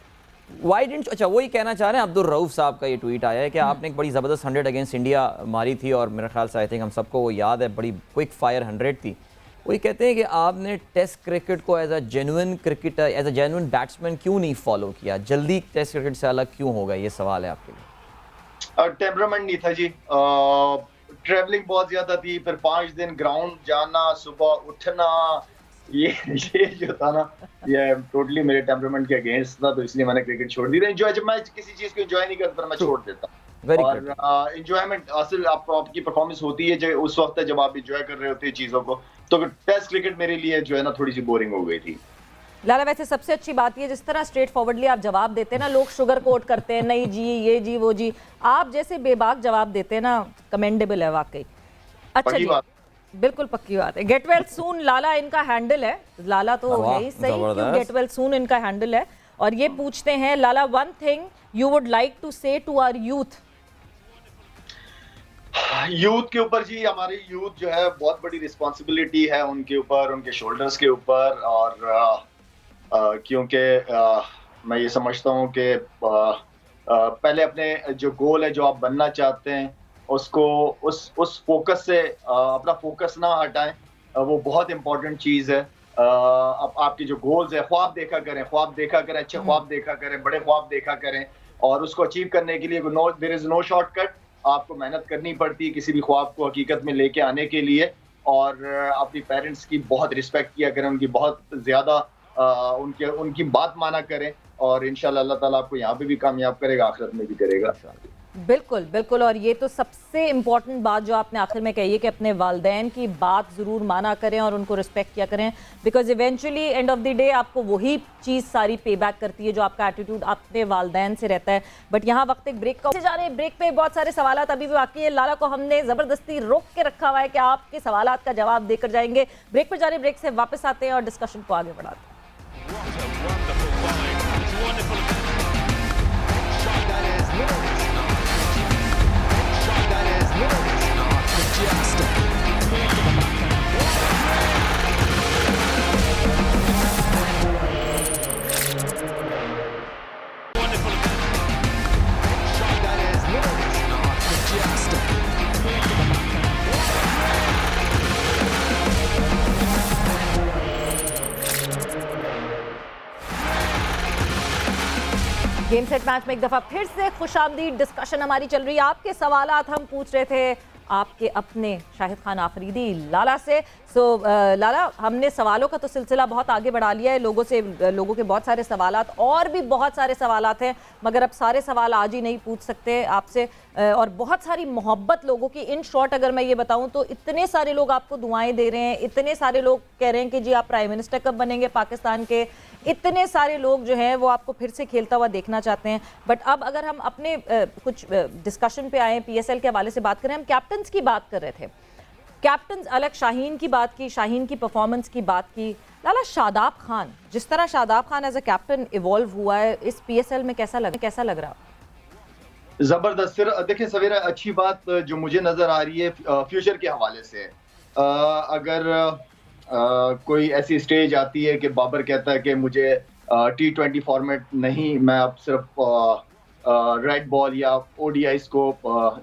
why didn't, अच्छा वही कहना चाह रहे हैं। अब्दुल रऊफ साहब का ये ट्वीट आया है कि आपने एक बड़ी ज़बरदस्त 100 अगेंस्ट इंडिया मारी थी, और मेरे ख्याल से आई थिंक हम सबको वो याद है, बड़ी क्विक फायर 100 थी। वही कहते हैं कि आपने टेस्ट क्रिकेट को as a genuine cricketer, as a genuine batsman क्यों नहीं फॉलो किया? जल्दी टेस्ट क्रिकेट से अलग क्यों हो गए? ये सवाल है आपके लिए। टेम्परामेंट नहीं था जी, ट्रैवलिंग बहुत ज्यादा थी, फिर 5 दिन ग्राउंड जाना, सुबह उठना, ये जो था ना, ये टोटली मेरे टेम्परामेंट के अगेंस्ट था, तो इसलिए मैंने क्रिकेट छोड़ दी। एंजॉय, जब मैं किसी चीज को एंजॉय नहीं करता मैं छोड़ देता, और एंजॉयमेंट असल आपकी परफॉर्मेंस होती है जो उस वक्त जब आप एंजॉय कर रहे होते हैं चीजों को। तो टेस्ट क्रिकेट मेरे लिए जो है ना थोड़ी सी बोरिंग हो गई थी। लाला, वैसे सबसे अच्छी बात ये, जिस तरह स्ट्रेट फॉरवर्डली आप जवाब देते हैं ना, लोग शुगर कोट करते हैं, नहीं जी ये जी वो जी, आप जैसे बेबाक जवाब देते हैं ना, कमेंडेबल है वाकई। अच्छा जी, बिल्कुल पक्की बात है। गेट वेल सून लाला इनका हैंडल है, लाला तो है ही सही, क्यों गेट वेल सून इनका हैंडल है। और ये पूछते हैं, Lala one thing you would like to say to our youth. Youth के ऊपर जी, हमारी यूथ जो है बहुत बड़ी रिस्पॉन्सिबिलिटी है उनके ऊपर, उनके शोल्डर्स के ऊपर, और क्योंकि मैं ये समझता हूँ कि पहले अपने जो गोल है, जो आप बनना चाहते हैं, उसको उस फोकस से अपना फोकस ना हटाएं, वो बहुत इंपॉर्टेंट चीज़ है। आपके जो गोल्स है, ख्वाब देखा करें, अच्छे ख्वाब देखा करें, बड़े ख्वाब देखा करें, और उसको अचीव करने के लिए देयर इज नो शॉर्टकट। आपको मेहनत करनी पड़ती है किसी भी ख्वाब को हकीकत में लेके आने के लिए, और अपनी पेरेंट्स की बहुत रिस्पेक्ट किया करें, उनकी बहुत ज़्यादा उनकी बात माना करें, और इंशाल्लाह अल्लाह ताला आपको यहाँ पे भी कामयाब करेगा, आखिरत में भी करेगा। बिल्कुल बिल्कुल, और ये तो सबसे इम्पॉर्टेंट बात जो आपने आखिर में कही है कि अपने वालिदैन की बात ज़रूर माना करें और उनको रिस्पेक्ट किया करें, because eventually end of the day आपको वही चीज़ सारी पे बैक करती है जो आपका एटीट्यूड अपने वालिदैन से रहता है। बट यहाँ वक्त एक ब्रेक का जा रहे हैं, ब्रेक पे बहुत सारे सवाल अभी भी बाकी है। लाला को हमने ज़बरदस्ती रोक के रखा हुआ है कि आपके सवाल का जवाब देकर जाएंगे। ब्रेक पर जा रहे, ब्रेक से वापस आते हैं और डिस्कशन को आगे बढ़ाते हैं। गेम सेट मैच में एक दफ़ा फिर से खुशामदीद डिस्कशन हमारी चल रही है। आपके सवालात हम पूछ रहे थे आपके अपने शाहिद खान आफरीदी लाला से। लाला, हमने सवालों का तो सिलसिला बहुत आगे बढ़ा लिया है, लोगों के बहुत सारे सवालात, और भी बहुत सारे सवालात हैं, मगर अब सारे सवाल आज ही नहीं पूछ सकते आपसे, और बहुत सारी मोहब्बत लोगों की। इन शॉर्ट अगर मैं ये बताऊं तो इतने सारे लोग आपको दुआएं दे रहे हैं, इतने सारे लोग कह रहे हैं कि जी आप प्राइम मिनिस्टर कब बनेंगे पाकिस्तान के, इतने सारे लोग जो हैं वो आपको फिर से खेलता हुआ देखना चाहते हैं। बट अब अगर हम अपने कुछ डिस्कशन पे आए, PSL के हवाले से बात करें, हम कैप्टन्स की बात कर रहे थे। कैप्टन अलग शाहीन की बात की, शाहीन की परफॉर्मेंस की बात की, लाला शादाब खान, जिस तरह Shadab Khan as a captain evolve हुआ है इस पीएसएल में कैसा लग रहा? जबरदस्त। फिर देखिए सवेरा, अच्छी बात जो मुझे नजर आ रही है फ्यूचर के हवाले से, अगर कोई ऐसी स्टेज आती है कि बाबर कहता है कि मुझे T20 फॉर्मेट नहीं, मैं अब सिर्फ रेड बॉल या ओडीआईस को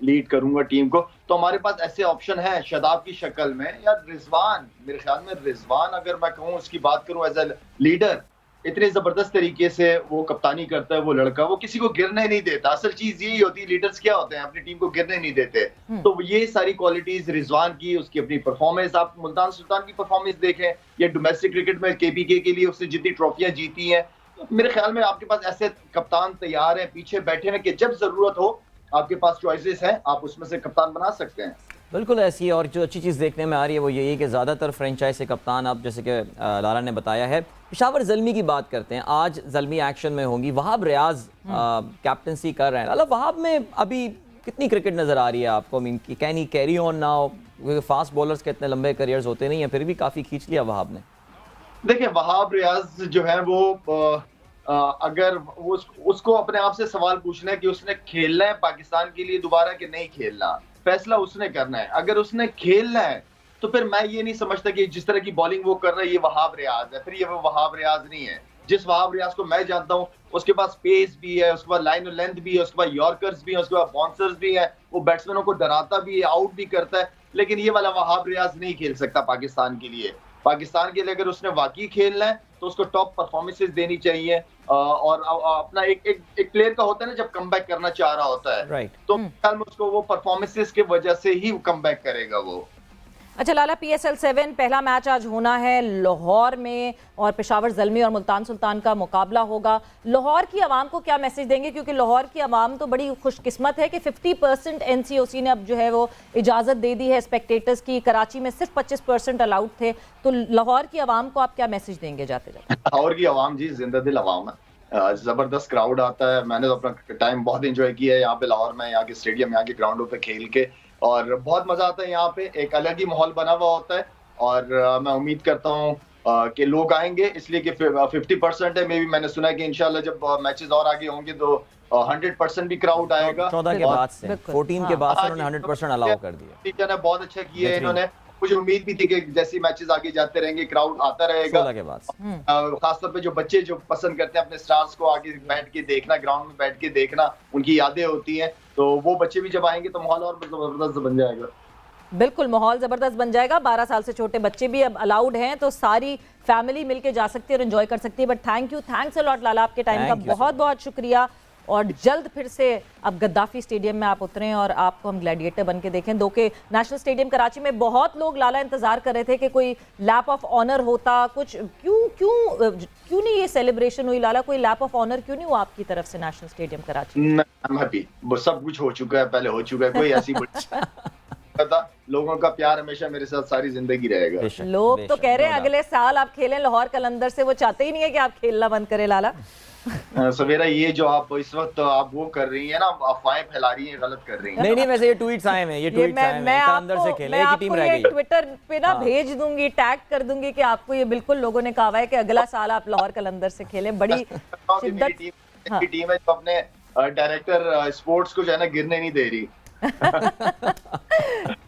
लीड करूंगा टीम को, तो हमारे पास ऐसे ऑप्शन है शादाब की शक्ल में, या रिजवान। मेरे ख्याल में रिजवान, अगर मैं कहूँ उसकी बात करूं एज ए लीडर, इतने जबरदस्त तरीके से वो कप्तानी करता है वो लड़का, वो किसी को गिरने नहीं देता। असल चीज यही होती है, लीडर्स क्या होते हैं, अपनी टीम को गिरने नहीं देते। तो ये सारी क्वालिटीज रिजवान की, उसकी अपनी परफॉर्मेंस, आप मुल्तान सुल्तान की परफॉर्मेंस देखें या डोमेस्टिक क्रिकेट में केपीके के लिए उसने जितनी ट्रॉफियां जीती हैं, तो मेरे ख्याल में आपके पास ऐसे कप्तान तैयार हैं, पीछे बैठे हैं कि जब जरूरत हो आपके पास चॉइसेस हैं, आप उसमें से कप्तान बना सकते हैं। बिल्कुल ऐसी है। और जो अच्छी चीज़ देखने में आ रही है वो यही है कि ज़्यादातर फ्रेंचाइज से कप्तान, आप जैसे कि लाला ने बताया है। पेशावर ज़ल्मी की बात करते हैं, आज ज़ल्मी एक्शन में होंगी, वहाब रियाज कैप्टनसी कर रहे हैं। लाला, वहाब में अभी कितनी क्रिकेट नज़र आ रही है आपको? मीन की can he carry on now? Fast bowlers के इतने लंबे करियर्स होते नहीं हैं, फिर भी काफ़ी खींच लिया वहाब ने। देखिए वहाब रियाज जो है वो अगर वो उसको अपने आप से सवाल पूछना है कि उसने खेलना है पाकिस्तान के लिए दोबारा कि नहीं खेलना, फैसला उसने करना है। अगर उसने खेलना है तो फिर मैं ये नहीं समझता कि जिस तरह की बॉलिंग वो कर रहा है ये वहाब रियाज है। फिर ये वो वहाब रियाज नहीं है। जिस वहाब रियाज को मैं जानता हूँ, उसके पास पेस भी है, उसके बाद लाइन और लेंथ भी है, उसके बाद यॉर्कर्स भी है, उसके बाद बाउंसर्स भी है, वो बैट्समैनों को डराता भी है, आउट भी करता है। लेकिन ये वाला वहाब रियाज नहीं खेल सकता पाकिस्तान के लिए। पाकिस्तान के लिए अगर उसने वाकई खेलना है तो उसको टॉप परफॉर्मेंसेस देनी चाहिए। और अपना एक प्लेयर का होता है ना, जब कमबैक करना चाह रहा होता है, राइट। तो ख्याल में उसको वो परफॉर्मेंसेस की वजह से ही कमबैक करेगा वो। अच्छा लाला, PSL 7 पहला मैच आज होना है लाहौर में और पेशावर ज़ल्मी और मुल्तान सुल्तान का मुकाबला होगा। लाहौर की आवाम को क्या मैसेज देंगे? क्योंकि लाहौर की आवाम तो बड़ी खुशकिस्मत है कि 50% NCOC ने अब जो है वो इजाज़त दे दी है स्पेक्टेटर्स की। कराची में सिर्फ 25% अलाउड थे। तो लाहौर की आवाम को आप क्या मैसेज देंगे जाते जाते? लाहौर की आवाम जी जिंदा दिल आवाम है, जबरदस्त क्राउड आता है। मैंने तो अपना टाइम बहुत एंजॉय किया है यहाँ पे लाहौर में, यहाँ के स्टेडियम, यहाँ के ग्राउंडों पे खेल के, और बहुत मजा आता है। यहाँ पे एक अलग ही माहौल बना हुआ होता है। और मैं उम्मीद करता हूँ कि लोग आएंगे, इसलिए कि 50% है। मे भी मैंने सुना है कि इंशाल्लाह जब मैचेस और आगे होंगे तो 100% भी क्राउड आएगा। 14 के बाद से, 14 के बाद से उन्होंने 100% अलाउ कर दिया। ने बहुत अच्छा किया है इन्होंने। मुझे उम्मीद भी थी कि जैसे मैचेस आगे जाते रहेंगे क्राउड आता रहेगा। 16 के बाद खासतौर पे जो बच्चे जो पसंद करते हैं अपने स्टार्स को आगे बैठ के देखना, ग्राउंड में बैठ के देखना, उनकी यादें होती हैं, तो वो बच्चे भी जब आएंगे तो माहौल और जबरदस्त बन जाएगा। बिल्कुल माहौल ज़बरदस्त बन जाएगा। 12 साल से छोटे बच्चे भी अब अलाउड हैं, तो सारी फैमिली मिलके जा सकती है और एंजॉय कर सकती है। बट थैंक्स अ लॉट लाला, आपके टाइम का बहुत बहुत शुक्रिया। और जल्द फिर से अब गद्दाफी स्टेडियम में आप उतरें और आपको हम ग्लैडिएटर बन के देखें। दो के नेशनल स्टेडियम कराची में बहुत लोग लाला इंतजार कर रहे थे कि कोई लैप ऑफ ऑनर होता, कुछ क्यों नहीं ये सेलिब्रेशन हुई लाला? कोई लैप ऑफ ऑनर क्यों नहीं हुआ आपकी तरफ से नेशनल स्टेडियम कराची? सब कुछ हो चुका है, पहले हो चुका है। कोई ऐसी लोगों का प्यार हमेशा मेरे साथ सारी जिंदगी रहेगा। लोग तो कह रहे हैं अगले साल आप खेलें लाहौर कलंदर से, वो चाहते ही नहीं है कि आप खेलना बंद करें लाला। सवेरा, ये जो आप इस वक्त आप वो कर रही हैं ना, अफवाहें फैला रही हैं, गलत कर रही हैं। नहीं वैसे ये ट्वीट्स आए हैं, ये ट्वीट्स आए हैं कलंदर से खेलने की टीम रह गई। ट्विटर पे ना भेज दूंगी, टैग कर दूंगी कि आपको ये बिल्कुल लोगों ने कहा है कि अगला साल आप लाहौर कलंदर से खेलें। बड़ी शिद्दत टीम है जो अपने डायरेक्टर स्पोर्ट्स को जो है ना गिरने नहीं दे रही।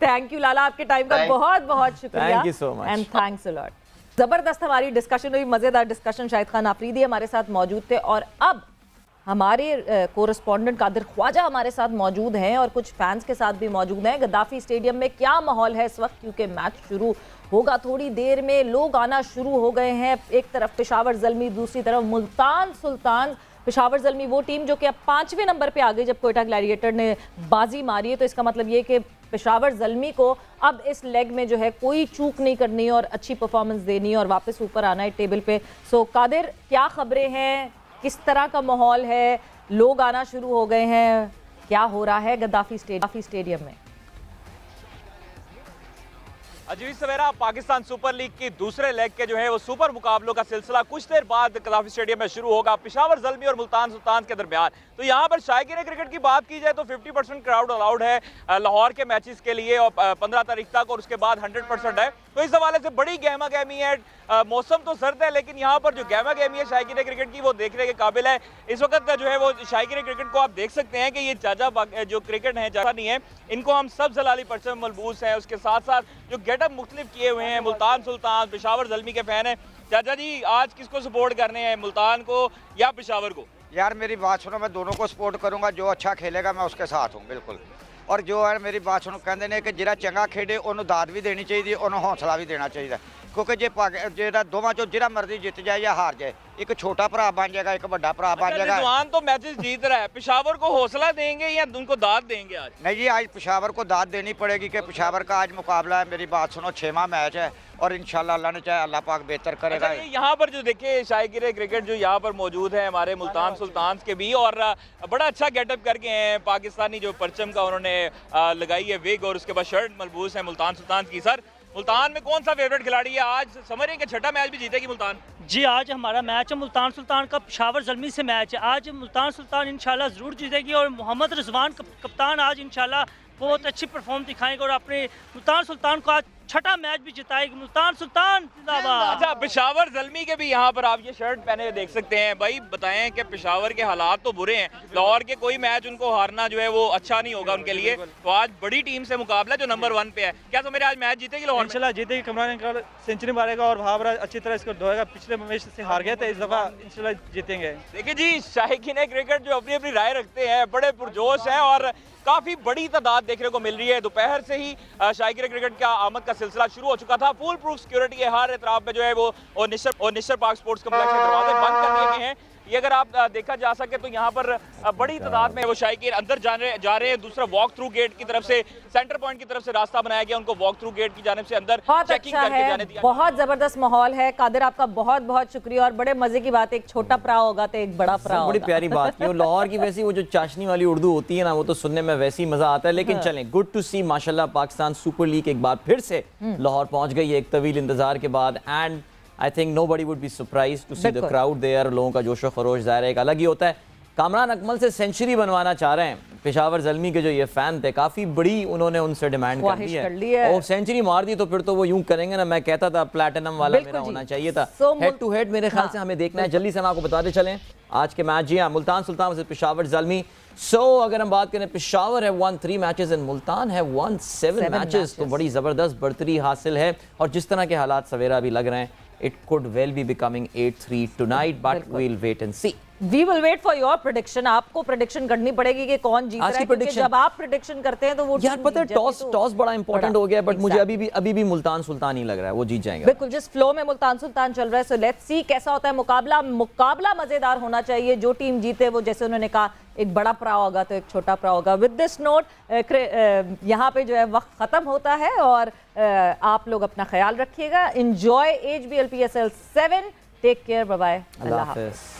थैंक यू लाला, आपके टाइम का बहुत बहुत शुक्रिया। Thank you so much and thanks a lot. जबरदस्त हमारी डिस्कशन हुई, मजेदार डिस्कशन। शाहिद खान आफरीदी हमारे साथ मौजूद थे और अब हमारे कोरेस्पॉन्डेंट कादिर ख्वाजा हमारे साथ मौजूद हैं और कुछ फैंस के साथ भी मौजूद हैं। गद्दाफी स्टेडियम में क्या माहौल है इस वक्त, क्योंकि मैच शुरू होगा थोड़ी देर में। लोग आना शुरू हो गए हैं। एक तरफ पेशावर ज़ल्मी, दूसरी तरफ मुल्तान सुल्तान। पेशावर ज़ल्मी वो टीम जो कि अब 5वें नंबर पे आ गई जब कोयटा ग्लैडिएटर ने बाजी मारी है। तो इसका मतलब ये कि पेशावर ज़ल्मी को अब इस लेग में जो है कोई चूक नहीं करनी और अच्छी परफॉर्मेंस देनी और वापस ऊपर आना है टेबल पे। सो कादिर, क्या खबरें हैं, किस तरह का माहौल है? लोग आना शुरू हो गए हैं, क्या हो रहा है गद्दाफी स्टेडियम में? अजीज सवेरा पाकिस्तान सुपर लीग की दूसरे लेग के जो है वो सुपर मुकाबलों का सिलसिला कुछ देर बाद कदाफी स्टेडियम में शुरू होगा पेशावर ज़ल्मी और मुल्तान सुल्तान के दरमियान। तो यहाँ पर शायकीन क्रिकेट की बात की जाए तो 50% क्राउड अलाउड है लाहौर के मैचेस के लिए और 15 तारीख तक, और उसके बाद 100% है। तो इस हवाले से बड़ी गहमा गहमी है। मौसम तो सर्द है लेकिन यहाँ पर जो गहमा गहमी है शायकीन क्रिकेट की वो देखने के काबिल है। इस वक्त जो है वो शायकीन क्रिकेट को आप देख सकते हैं कि ये चाचा जो क्रिकेट है चाचा नहीं है, इनको हम सब जलाली परचम मलबूस हैं। उसके साथ साथ जो गेटअप मुख्तलिफ किए हुए हैं, मुल्तान सुल्तान पेशावर ज़ल्मी के फैन हैं। चाचा जी आज किसको सपोर्ट करने हैं, मुल्तान को या पेशावर को? यार मेरी बात सुनो, मैं दोनों को सपोर्ट करूंगा। जो अच्छा खेलेगा मैं उसके साथ हूँ बिल्कुल। और जो है मेरी बात सुनो, कहते हैं कि जिहड़ा चंगा खेडे उन्होंने दाद भी देनी चाहिए, उन्होंने हौसला भी देना चाहिए। क्योंकि जे दोवां चो जिहड़ा मर्जी जित जाए या हार जाए, एक छोटा भरा बन जाएगा, एक बड़ा भरा बन जाएगा। रिजवान तो मैचेस जीत रहा है, पेशावर को हौसला देंगे या उनको दाद देंगे आज? नहीं जी, आज पेशावर को दाद देनी पड़ेगी कि पेशावर का आज मुकाबला है। मेरी बात सुनो, 6वां मैच है और इंशाल्लाह अल्लाह ने चाहे अल्लाह पाक बेहतर करेगा। अच्छा, यहाँ पर जो देखिए शायकीन क्रिकेट जो यहाँ पर मौजूद है हमारे मुल्तान सुल्तान के भी, और बड़ा अच्छा गेटअप करके हैं। पाकिस्तानी जो परचम का उन्होंने लगाई है विग और उसके बाद शर्ट मलबूस है मुल्तान सुल्तान की। सर मुल्तान में कौन सा फेवरेट खिलाड़ी है? आज समझ रहे हैं कि छठा मैच भी जीतेगी मुल्तान? जी आज हमारा मैच है मुल्तान सुल्तान का पेशावर ज़ल्मी से मैच है। आज मुल्तान सुल्तान इंशाल्लाह ज़रूर जीतेगी और मोहम्मद रिजवान कप्तान आज इंशाल्लाह बहुत अच्छी परफॉर्म दिखाएंगे और अपने मुल्तान सुल्तान को आज छठा मैच भी जिताएगी। मुल्तान सुल्तान जिंदाबाद। अच्छा, पेशावर ज़ल्मी के भी यहाँ पर आप ये शर्ट पहने हुए देख सकते हैं। भाई बताएं कि पेशावर के हालात तो बुरे हैं, लाहौर के कोई मैच उनको हारना जो है वो अच्छा नहीं होगा उनके लिए। तो आज बड़ी टीम से मुकाबला जो नंबर 1 पे है, क्या तो मेरे आज मैच जीतेगी लाहौर? इंशाल्लाह जीतेगी। कमरान अंकल सेंचुरी मारेगा और भावरा अच्छी तरह इसको धोएगा। पिछले मैच से हार गए थे, इस दफा इंशाल्लाह जीतेंगे। देखिए जी, शायकीन क्रिकेट जो अपनी अपनी राय रखते हैं बड़े पुरजोश हैं और काफी बड़ी तादाद देखने को मिल रही है। दोपहर से ही शायकीन क्रिकेट का आमद का सिलसिला शुरू हो चुका था। फुल प्रूफ सिक्योरिटी है हर एतराफ में जो है वो, और निश्चर पार्क स्पोर्ट्स कम्प्लेक्स के दरवाजे बंद कर दिए गए हैं। ये अगर आप देखा जा सके तो यहाँ पर बड़ी तादाद में वो शायकीन अंदर जा रहे हैं। दूसरा वॉक थ्रू गेट की तरफ से, सेंटर पॉइंट की तरफ से रास्ता बनाया गया, उनको वॉक थ्रू गेट की जानिब से अंदर चेकिंग करके जाने दिया। बहुत जबरदस्त माहौल है। कादिर आपका बहुत बहुत शुक्रिया और बड़े मजे की बात है, एक छोटा प्रा होगा तो एक बड़ा प्रा होगा। बड़ी प्यारी बात की। और लाहौर की वैसी वो जो चाशनी वाली उर्दू होती है ना, वो तो सुनने में वैसे ही मजा आता है। लेकिन चलें, गुड टू सी माशाल्लाह पाकिस्तान सुपर लीग एक बार फिर से लाहौर पहुंच गई है एक तवील इंतजार के बाद। And I think nobody would be surprised to see the crowd there। लोगों का जोशो खरोश ज़ाहिर है एक अलग ही होता है। कामरान अकमल से सेंचुरी बनवाना चाह रहे हैं पेशावर ज़ल्मी के जो ये फैन थे, काफ़ी बड़ी उन्होंने उनसे डिमांड कर दी है। और सेंचुरी मार दी तो फिर तो वो यूं करेंगे ना, मैं कहता था प्लैटिनम वाला मेरा होना चाहिए था। हेड टू हेड मेरे ख्याल से हमें देखना है। जल्दी से हम आपको बताते चलें आज के मैच। जी हाँ, मुल्तान सुल्तान वर्सेस पेशावर ज़ल्मी। अगर हम बात करें, पेशावर है 1 3 मैचेस एंड मुल्तान है 1 7 मैचेस। तो बड़ी ज़बरदस्त बढ़तरी हासिल है और जिस तरह के हालात सवेरा अभी लग रहे हैं, it could well be becoming 8-3 tonight, but we'll wait and see. We will wait for your prediction। आपको प्रेडिक्शन करनी पड़ेगी कि कौन जीत रहा है, क्योंकि जब आप प्रेडिक्शन करते हैं तो वो यार पता है टॉस बड़ा इंपॉर्टेंट हो गया, बट मुझे अभी भी मुल्तान सुल्तान ही लग रहा है वो जीत जाएंगे। बिल्कुल, जिस फ्लो में मुल्तान सुल्तान चल रहा है। सो लेट्स सी कैसा होता है मुकाबला मजेदार होना चाहिए। जो टीम जीते वो, जैसे उन्होंने कहा, एक बड़ा प्रा होगा तो एक छोटा प्रा होगा। विद दिस नोट यहाँ पे जो है वक्त खत्म होता है और आप लोग अपना ख्याल रखिएगा। Enjoy HBL PSL 7। Take care, bye bye, Allah हाफ़िज़।